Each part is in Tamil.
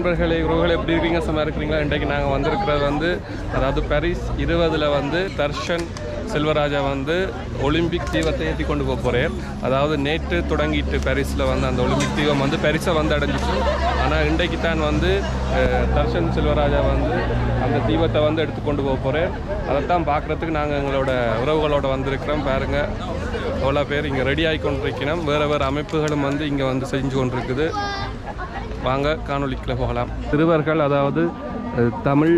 நண்பர்களே உறவுகளை எப்படி இருக்கீங்க சும்மா இருக்கிறீங்களா? இன்றைக்கு நாங்கள் வந்திருக்கிறது வந்து அதாவது பாரிஸ் 20 வந்து தர்ஷன் செல்வராஜா வந்து ஒலிம்பிக் தீவத்தை ஏற்றி கொண்டு போக போகிறேன். அதாவது நேற்று தொடங்கிட்டு பாரிஸில் வந்து அந்த ஒலிம்பிக் தீவம் வந்து பாரிஸை வந்து அடைஞ்சிச்சு. ஆனால் இன்றைக்கு தான் வந்து தர்ஷன் செல்வராஜா வந்து அந்த தீவத்தை வந்து எடுத்து கொண்டு போக போகிறேன். அதைத்தான் பார்க்குறதுக்கு நாங்கள் எங்களோட உறவுகளோட வந்திருக்கிறோம். பாருங்கள் எவ்வளோ பேர் இங்கே ரெடி ஆகி கொண்டிருக்கணும். வேறு அமைப்புகளும் வந்து இங்கே வந்து செஞ்சு கொண்டிருக்குது. வாங்க காணொலிக்குள்ள போகலாம். சிறுவர்கள் அதாவது தமிழ்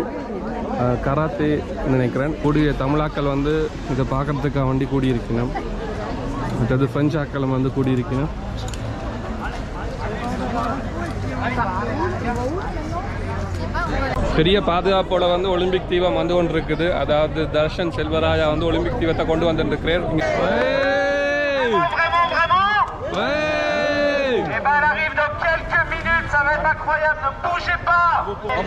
கராத்தே நினைக்கிறேன் கூடிய தமிழாக்கள் வந்து இதை பார்க்குறதுக்காக வண்டி கூடியிருக்கணும். மற்றது ஃப்ரெஞ்சு ஆக்களும் வந்து கூடியிருக்கணும். பெரிய பாதுகாப்போட வந்து ஒலிம்பிக் தீவம் வந்து கொண்டு இருக்குது. அதாவது தர்ஷன் செல்வராஜா வந்து ஒலிம்பிக் தீவத்தை கொண்டு வந்துருக்கிறேன்.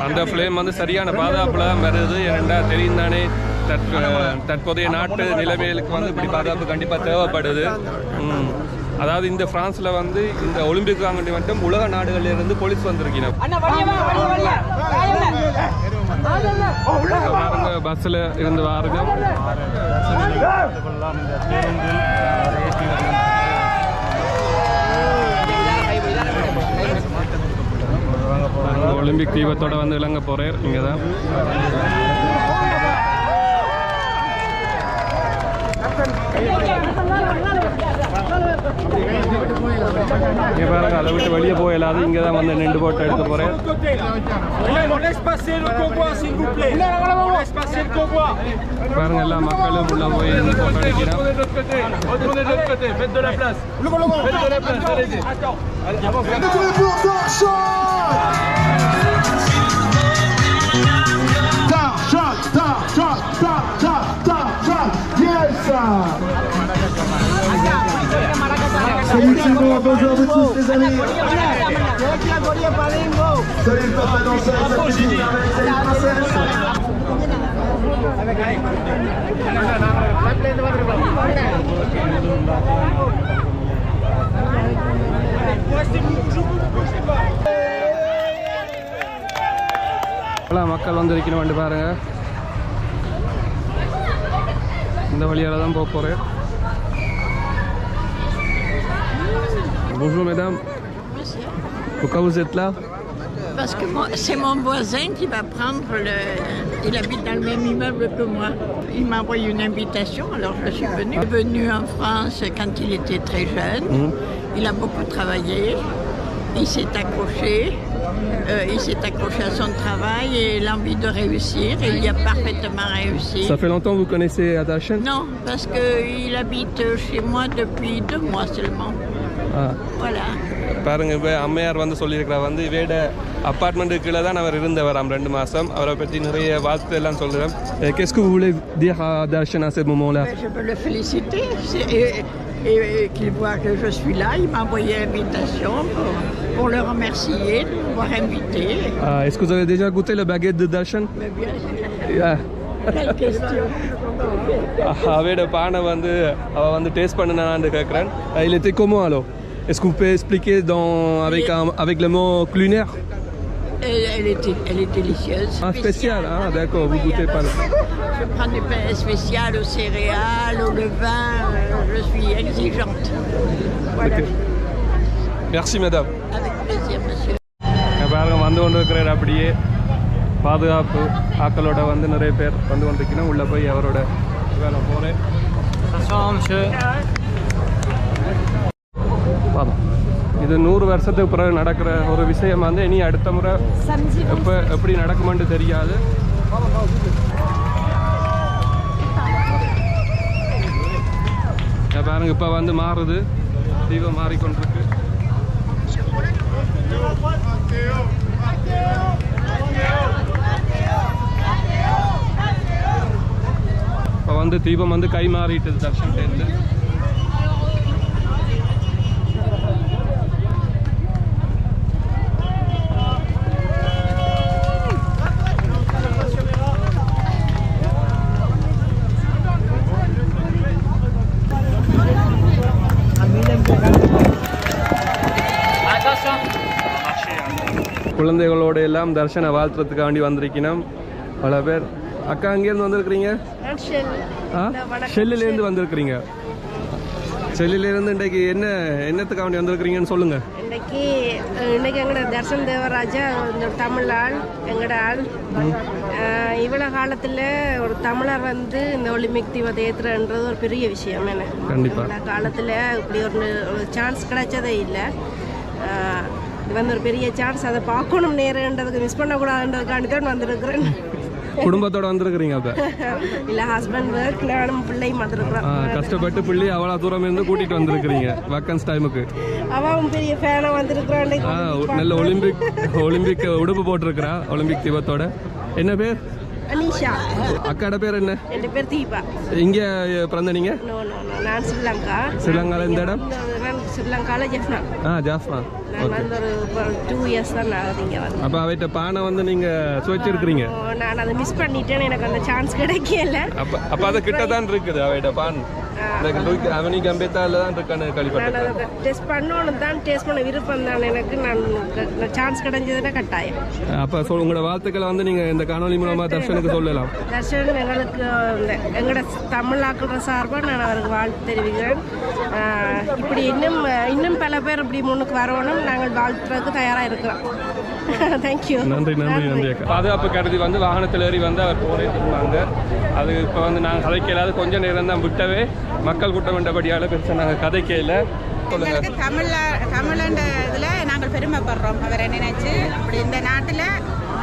அந்த ஃப்ளேம் வந்து சரியான பாதுகாப்புல வருது. ஏனென்றா தெரியும் தானே தற்போதைய நாட்டு நிலைமைகளுக்கு வந்து இப்படி பாதுகாப்பு கண்டிப்பாக தேவைப்படுது. அதாவது இந்த பிரான்ஸ்ல வந்து இந்த ஒலிம்பிக் வாங்கி மட்டும் உலக நாடுகளில் இருந்து போலீஸ் வந்திருக்கீங்க. பஸ்ல இருந்து வாருங்க. ஒலிம்பிக் தீபத்தோட வந்து விளங்க போறேன். இங்கே தான் பாருங்க, அதை விட்டு வெளியே போயிடாது. இங்கே தான் வந்து நின்று போட்டோ எடுத்து போறேன். பாருங்க எல்லா மக்களும் உள்ள போய் போட்டோ எடுக்கிறோம். Salut tout le monde, bonjour à vous tous les amis. Salut le papa danseur, salut princesse. மக்கள் வந்திருக்கணும் வந்து பாருங்க. இந்த வழியால தான் போக போறேன். Bonjour mesdames. Monsieur. Pourquoi vous êtes là? Parce que c'est mon voisin qui va prendre le... Il habite dans le même immeuble que moi. Il m'a envoyé une invitation, alors je suis venue. Il est venu en France quand il était très jeune. Il a beaucoup travaillé. Il s'est accroché. Il s'est accroché à son travail et l'envie de réussir. Et il y a parfaitement réussi. Ça fait longtemps que vous connaissez Adalchen? Non, parce qu'il habite chez moi depuis 2 mois seulement. Voilà. பாருங்க இப்போ அம்மையார் வந்து சொல்லியிருக்கிறார் வந்து இவையோட அப்பார்ட்மெண்ட்டுக்கு கீழே தான் அவர் இருந்தவராம் 2 மாதம். அவரை பற்றி நிறைய வாழ்த்து எல்லாம் சொல்கிறேன். Qu'est-ce que vous voulez dire à Adalchen à ce moment-là? Je peux le féliciter et qu'il voit que je suis là. Il m'a envoyé l'invitation pour le remercier de m'avoir invité. Est-ce que vous avez déjà goûté le baguette de Adalchen? Mais bien sûr. Quelle question. அவையோட பானை வந்து அவள் வந்து டேஸ்ட் பண்ணனான்னு கேட்குறேன். Il était comment alors? Est-ce que vous pouvez expliquer avec le mot culinaire? Elle est délicieuse. Ah, spécial, ah d'accord, vous goûtez pas là. Je prends des pains spéciales aux céréales, au levain, je suis exigeante. Voilà. Okay. Merci madame. Avec plaisir monsieur. பாருங்க வந்து கொண்டு இருக்கிறார். அப்படியே பாதுகாப்பு ஆக்களோட வந்து நிறைய பேர் வந்து கொண்டிருக்கணும். உள்ளே போய் அவரோட வேலை போகிறேன். இது 100 வருஷத்துக்கு பிறகு நடக்கிற ஒரு விஷயம் வந்து இனி அடுத்த முறை எப்படி நடக்குமென்று தெரியாது. பாருங்க இப்போ வந்து மாறுது, தீபம் மாறிக்கொண்டிருக்கு. இப்போ வந்து தீபம் வந்து கை மாறிட்டுது தர்ஷன்லேருந்து. குழந்தைகளோட எல்லாம் தர்ஷனை வாழ்த்துறதுக்காண்டி வந்திருக்கணும் பல பேர். அக்கா அங்கேருந்து வந்திருக்கிறீங்க? ஷெல்லிலேருந்து வந்திருக்கிறீங்க. ஷெல்லிலேருந்து இன்றைக்கு என்னத்துக்காண்டி வந்திருக்கிறீங்கன்னு சொல்லுங்கள். இன்னைக்கு எங்களோட தர்ஷன் தேவராஜா இந்த தமிழ் ஆள், எங்களோட ஆள். இவ்வளோ காலத்தில் ஒரு தமிழர் வந்து இந்த ஒலிம்பிக் தீபத்தை ஏற்றுறன்றது ஒரு பெரிய விஷயம். எனக்கு கண்டிப்பாக காலத்தில் இப்படி ஒரு சான்ஸ் கிடைச்சதே இல்லை. இது வந்து ஒரு பெரிய சான்ஸ். அதை பார்க்கணும் நேரன்றதுக்கு மிஸ் பண்ணக்கூடாதுன்றதுக்காண்டி தான் வந்திருக்கிறேன். குடும்பத்தோட வந்திருக்கிறீங்க? அப்ப இல்ல, ஹஸ்பண்ட் ஒர்க், நானும் பிள்ளையும் வந்திருக்கிறோம். கஷ்டப்பட்டு பிள்ளை அவ்வளவு தூரம் இருந்து கூட்டிட்டு வந்திருக்கிறீங்க வேக்கன்ஸ் டைமுக்கு. அவன் பெரிய ஃபேனா வந்திருக்கிறான். நல்ல ஒலிம்பிக் உடுப்பு போட்டிருக்கிறா ஒலிம்பிக் தீபத்தோட. என்ன பேர்? அனிஷா. அக்காட பேர் என்ன? என் பேர் தீபா. இங்க பிறந்த நீங்க? நான் ஸ்ரீலங்கா. ஸ்ரீலங்கால இந்த இடம்? ஸ்ரீலங்கால ஜெஃப்னா. ஜாஃப்னா. நான் வந்து ஒரு 2 இயர்ஸ் தான் ஆகுது இங்க வந்து. அப்ப அவட்ட பானை வந்து நீங்க சுவைச்சிருக்கிறீங்க? நான் அதை மிஸ் பண்ணிட்டேன், எனக்கு அந்த சான்ஸ் கிடைக்கல. அப்ப அது கிட்ட தான் இருக்குது அவட்ட பான். அவனி கம்பேத்தால தான் இருக்கானு கேள்விப்பட்டேன். டெஸ்ட் பண்ணணும் தான், டேஸ்ட் பண்ண விருப்பம் தான் எனக்கு. நான் சான்ஸ் கிடைச்சதுன்னா கட்டாயம். அப்ப உங்களோட வாழ்த்துக்களை வந்து நீங்க இந்த காணொலி மூலமா தர்ஷனுக்கு சொல்லலாம். தர்ஷன் எங்களுக்கு எங்களோட தமிழாக்குற சார்பாக நான் அவருக்கு வாழ்த்து தெரிவிக்கிறேன். இப்படி இன்னும் பல பேர் இப்படி முன்னுக்கு வரணும். நாங்கள் வாழ்த்துறதுக்கு தயாராக இருக்கிறோம். தேங்க்யூ. நன்றி அக்கா. பாதுகாப்பு கருதி வந்து வாகனத்தில் ஏறி வந்து அவர் போராடிட்டு இருந்தாங்க. அது இப்போ வந்து நாங்கள் கதைக்கலாது கொஞ்சம் நேரம் தான் விட்டவே மக்கள் கூட்டம் வேண்டபடியால் பெருசாக நாங்கள் கதைக்கல. எங்களுக்கு தமிழன்ற இதில் நாங்கள் பெருமைப்படுறோம். அவரை நினைச்சு அப்படி இந்த நாட்டில்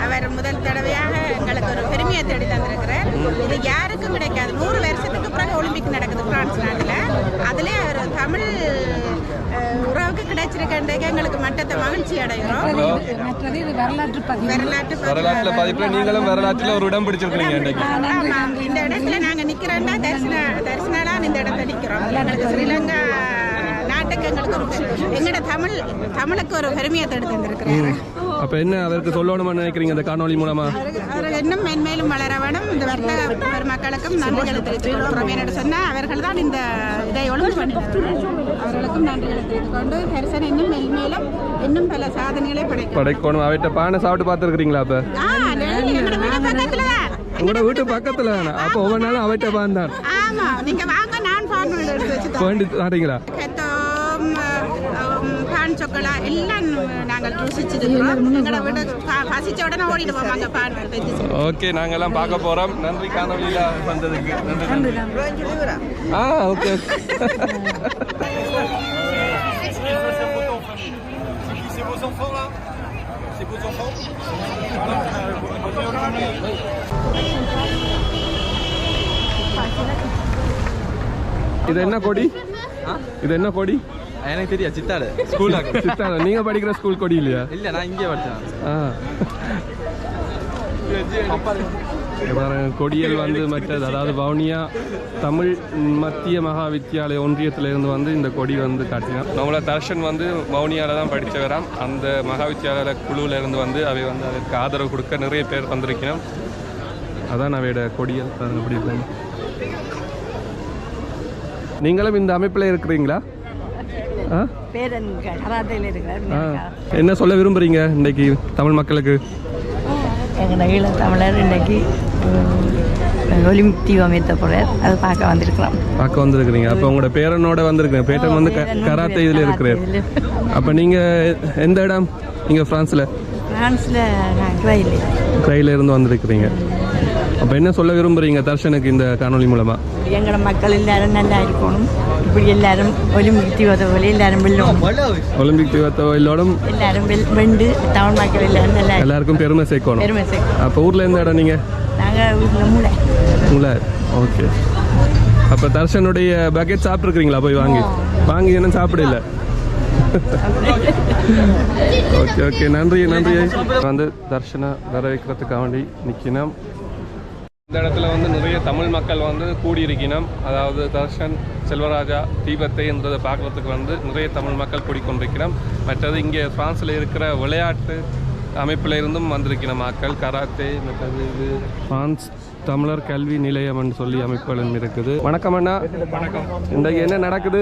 அவர் முதல் தடவையாக எங்களுக்கு ஒரு பெருமையை தேடி தந்திருக்கிறார். இது யாருக்கும் கிடைக்காது. 100 வருஷத்துக்கு பிறகு ஒலிம்பிக் நடக்குது பிரான்ஸ் நாட்டில். அதில் அவர் தமிழ் உறவுக்கு கிடைச்சிருக்கின்றதுக்கு எங்களுக்கு மட்டத்தை மகிழ்ச்சி அடைகிறோம். வரலாற்று பதிப்பில் நீங்களும் வரலாற்றில் ஒரு இடம் பிடிச்சிருக்கீங்க. இந்த இடத்துல நாங்கள் நிற்கிறோன்னா தரிசனாலாம் இந்த இடத்துல நிற்கிறோம். எங்களுக்கு ஸ்ரீலங்கா நாட்டுக்கு எங்களுக்கு எங்களோட தமிழுக்கு ஒரு பெருமையை தேடி தந்திருக்கிறாரு. அப்ப என்ன அவருக்கு சொல்லணும்னு நினைக்கிறீங்க இந்த காணொலி மூலமா? அவர் இன்னும் மென்மேலும் வளர வேணும். இந்த வர்த்தக பெருமக்களுக்கும் நன்றிகளை தெரிவித்துக் கொள்கிறோம். என்று சொன்னால் அவர்கள் தான் இந்த இதை ஒழுங்கு பண்ணினார். அவர்களுக்கும் நன்றிகளை தெரிவித்துக் கொண்டு பெருசன் இன்னும் மென்மேலும் இன்னும் பல சாதனைகளை படைக்கணும். அவர்கிட்ட பானை சாப்பிட்டு பார்த்துருக்கீங்களா? அப்ப உங்களோட வீட்டு பக்கத்துல அப்ப ஒவ்வொரு நாளும் அவர்கிட்ட பான் தான். ஆமா, நீங்க வாங்க, நான் பான் சாப்பிட்டீங்களா? பான் சொக்கலா எல்லாம் நாங்கள் ருசிச்சிருக்கிறோம். எங்களோட வீடு பசிச்ச உடனே ஓடிட்டு போவாங்க பான். ஓகே, நாங்க எல்லாம் பார்க்க போறோம். நன்றி காணொலியில வந்ததுக்கு. ஓகே. இது என்ன கொடி? இது என்ன கொடி? எனக்கு தெரியும். சித்தாடு ஸ்கூல். சித்தாடு. நீங்க படிக்கிற ஸ்கூல் கொடி இல்லையா? இல்ல, நான் இங்கே படிச்சேன். கொடியல் வந்து மற்றது, அதாவது வவுனியா தமிழ் மத்திய மகா வித்தியாலய ஒன்றியத்திலிருந்து வந்து இந்த கொடி வந்து காட்டினோம். நம்மள தர்ஷன் வந்து வவுனியாவில் தான் படித்தவராம். அந்த மகா வித்தியாலய குழுவில் இருந்து வந்து அவை வந்து அதற்கு ஆதரவு கொடுக்க நிறைய பேர் வந்திருக்கணும். அதான் அவையோட கொடியல் அப்படி இருக்காங்க. நீங்களும் இந்த அமைப்பில் இருக்கிறீங்களா? என்ன சொல்ல விரும்புறீங்க இன்னைக்கு தமிழ் மக்களுக்கு? எங்கள் ஈழத்தமிழர் இன்னைக்கு ஒலிம்பிக் தீபம் ஏற்ற போகிறார். அதை பார்க்க வந்திருக்கிறீங்க. அப்போ உங்களோட பேரனோட வந்திருக்கீங்க. பேட்டன் வந்து கராத்தே இதில் இருக்கிறார். அப்போ நீங்கள் எந்த இடம்? நீங்கள் ஃப்ரான்ஸில் நான் க்ரையில் இருந்து வந்திருக்கிறீங்க. அப்போ என்ன சொல்ல விரும்புகிறீங்க தர்ஷனுக்கு இந்த காணொலி மூலமாக? எங்களோட மக்கள் எல்லாரும் நல்லா இருக்கணும். இப்படி எல்லாரும் ஒலிம்பிக் தீபத்தை போல எல்லாரும் வெல்லும். ஒலிம்பிக் தீபத்தை எல்லோரும் எல்லாரும் வெண்டு தமிழ் மக்கள் எல்லாரும் நல்லா எல்லாருக்கும் பெருமை சேர்க்கணும். அப்போ ஊரில் எந்த இடம் நீங்கள்? நாங்கள் வீட்டில் மூளை. ஓகே. அப்போ தர்ஷனுடைய பக்கெட் சாப்பிட்ருக்கிறீங்களா? போய் வாங்கி என்ன சாப்பிடல? ஓகே. நன்றி. வந்து தர்ஷனை வர வைக்கிறதுக்காக வேண்டி நிற்கணும். இந்த இடத்துல வந்து நிறைய தமிழ் மக்கள் வந்து கூடியிருக்கணும். அதாவது தர்ஷன் செல்வராஜா தீபத்தை என்றதை பார்க்குறதுக்கு வந்து நிறைய தமிழ் மக்கள் கூடிக்கொண்டிருக்கிறோம். மற்றது இங்கே ஃப்ரான்ஸில் இருக்கிற விளையாட்டு அமைப்பில் இருந்தும் வந்திருக்கணும் மக்கள். கராத்தே, மற்றது இது ஃப்ரான்ஸ் தமிழர் கல்வி நிலையம் என்று சொல்லி அமைப்புகளும் இருக்குது. வணக்கம் அண்ணா. வணக்கம். இன்றைக்கு என்ன நடக்குது?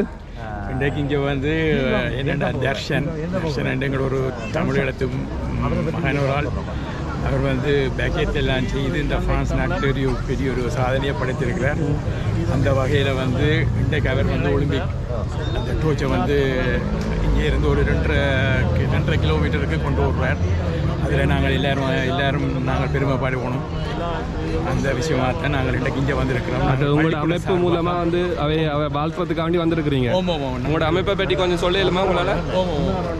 இன்றைக்கு இங்கே வந்து என்னென்னா தர்ஷன் என்கிற ஒரு தமிழ் எழுத்து மகனோரால் அவர் வந்து பேக்கெட் எல்லாம் செய்து இந்த ஃப்ரான்ஸ் நாட்டில் பெரிய ஒரு சாதனையை படைத்திருக்கிறார். அந்த வகையில் வந்து இன்றைக்கு அவர் வந்து ஒலிம்பிக் அந்த டோச்சை வந்து இங்கே இருந்து ஒரு 2.5 கிலோமீட்டருக்கு கொண்டு வருவார். அதில் நாங்கள் எல்லாரும் நாங்கள் பெருமைப்பாடு போனோம். அந்த விஷயமாகத்தான் நாங்கள் இன்றைக்கு இங்கே வந்திருக்கிறோம். அது உங்களோட அமைப்பு மூலமாக வந்து அவை வாழ்த்துறதுக்காண்டி வந்திருக்கிறீங்க. உங்களோட அமைப்பை பற்றி கொஞ்சம் சொல்லலுமா உங்களால்?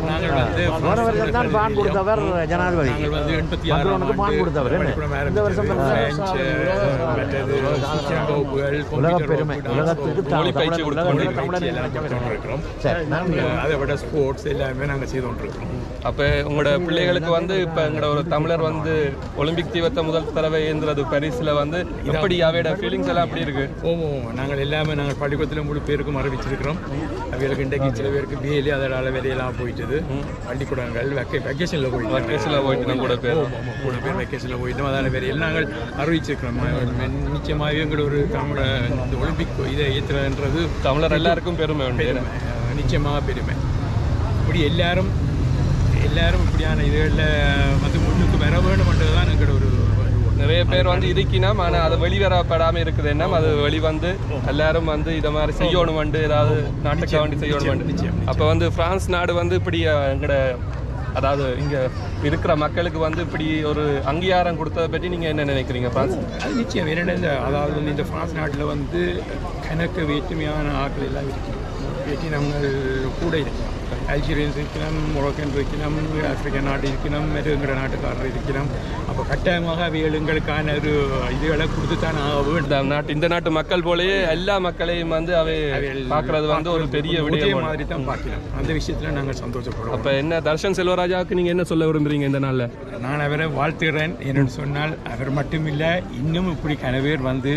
நாங்கள் வந்து பான் கொடுத்தவர் ஜனாதிபதி. நாங்கள் வந்து 86 பான் கொடுத்தவர் இந்த வருஷம் மற்றது வகுப்புகள் மொழி பயிற்சி இருக்கிறோம். அதை விட ஸ்போர்ட்ஸ் எல்லாமே நாங்கள் செய்து கொண்டிருக்கிறோம். அப்போ உங்களோட பிள்ளைகளுக்கு வந்து இப்போ எங்களோட ஒரு தமிழர் வந்து ஒலிம்பிக் தீவத்தை முதல் தடவை ஏந்துறது பரிசில் வந்து எப்படி அவையோட ஃபீலிங்ஸ் எல்லாம் அப்படி இருக்கு? நாங்கள் எல்லாமே நாங்கள் பள்ளிக்கூடத்தில் முழு பேருக்கும் அறிவிச்சிருக்கிறோம். அவைகளுக்கு இன்றைக்கு சில பேருக்கு பிஏலி அதோட வேலையெல்லாம் போயிட்டது. பள்ளிக்கூடங்கள் வெக்கேஷனில் போயிட்டு கூட பேர் வெக்கேஷனில் போயிட்டோம். அதோட வேலையில் நாங்கள் அறிவிச்சிருக்கிறோம். நிச்சயமாக எங்களோட ஒரு தமிழ இந்த ஒலிம்பிக் இதை ஏற்றுறதுன்றது தமிழர் எல்லாருக்கும் பெருமை உண்டு. நிச்சயமாக பெருமை. இப்படி எல்லாரும் இப்படியான இதுகளில் வந்து முன்னுக்கு வர வேண்டும்ன்றது தான் எங்களோட ஒரு நிறைய பேர் வந்து இருக்கினோம். ஆனால் அது வெளிவரப்படாமல் இருக்குது. என்ன அது வந்து எல்லாரும் வந்து இதை மாதிரி செய்யணும் வந்து ஏதாவது நாட்டுக்கு வேண்டி செய்யணும். அப்போ வந்து பிரான்ஸ் நாடு வந்து இப்படி எங்களோட அதாவது இங்கே இருக்கிற மக்களுக்கு வந்து இப்படி ஒரு அங்கீகாரம் கொடுத்ததை பற்றி நீங்கள் என்ன நினைக்கிறீங்க? பிரான்ஸ் அது நிச்சயம் என்னென்ன அதாவது வந்து இந்த பிரான்ஸ் நாட்டில் வந்து கணக்கு வேற்றுமையான ஆட்கள் எல்லாம் வேற்றினங்கள் கூட இருக்கலாம். அல்ஜீரியன்ஸ் இருக்கணும், மொரோக்கன் இருக்கணும், ஆப்பிரிக்கன் நாடு இருக்கணும், மெருங்கிற நாட்டுக்காரர் இருக்கணும். அப்போ கட்டாயமாக அவைகளுக்கான ஒரு இதுகளை கொடுத்துத்தான் இந்த நாட்டு மக்கள் போலயே எல்லா மக்களையும் வந்து அவை பார்க்கறது வந்து ஒரு பெரிய விடயம் மாதிரி தான் பார்க்கலாம். அந்த விஷயத்தில் நாங்கள் சந்தோஷப்படுறோம். அப்போ என்ன தர்ஷன் செல்வராஜாவுக்கு நீங்கள் என்ன சொல்ல விரும்புறீங்க இந்த நாளில்? நான் அவரை வாழ்த்துகிறேன். என்னென்னு சொன்னால் அவர் மட்டுமில்லை, இன்னும் இப்படி கனவேர் வந்து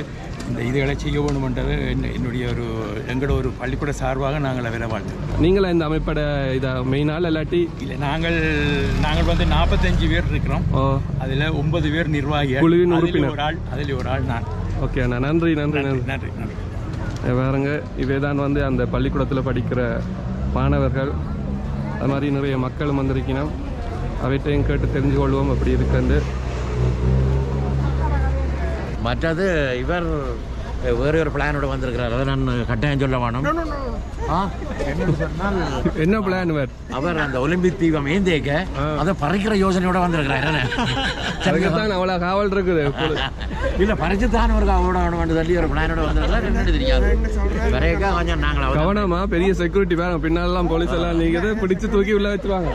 இந்த இதுகளை செய்ய வேணுமென்றது என்னுடைய எங்களோட ஒரு பள்ளிக்கூட சார்பாக நாங்கள் அவரை வாழ்த்துகிறோம். நீங்களா இந்த அமைப்போட இதை மெயினால் இல்லாட்டி? இல்லை, நாங்கள் வந்து 45 பேர் இருக்கிறோம். அதில் 9 பேர் நிர்வாகிகள், குழுவின் உறுப்பினர். அதில் ஒரு ஆள் நான். ஓகே அண்ணா, நன்றி. வேறுங்க இவே தான் வந்து அந்த பள்ளிக்கூடத்தில் படிக்கிற மாணவர்கள். அது மாதிரி நிறைய மக்களும் வந்திருக்கணும். அவற்றையும் கேட்டு தெரிஞ்சு கொள்வோம் அப்படி இருக்குன்னு. மற்றது இவர் வேறு ஒரு பிளானோட வந்திருக்கிறார். அதை நான் கட்டாயம் சொல்ல வேணும். என்ன பிளான்? அவர் அந்த ஒலிம்பிக் தீபம் ஏந்தேக்க அதை பறிக்கிற யோசனையோட வந்திருக்கிறார். அவ்வளோ காவல் இருக்குது. இல்லை, பறிச்சுத்தான் ஒரு காவலோட வேணும் தள்ளி ஒரு பிளானோட வந்திருக்கிறார். என்னன்னு தெரியாது. வரையக்கா கொஞ்சம் நாங்கள் கவனமா பெரிய செக்யூரிட்டி வேணும். பின்னாலாம் போலீஸ் எல்லாம் நீங்க பிடிச்சு தூக்கி உள்ள வச்சுருவாங்க.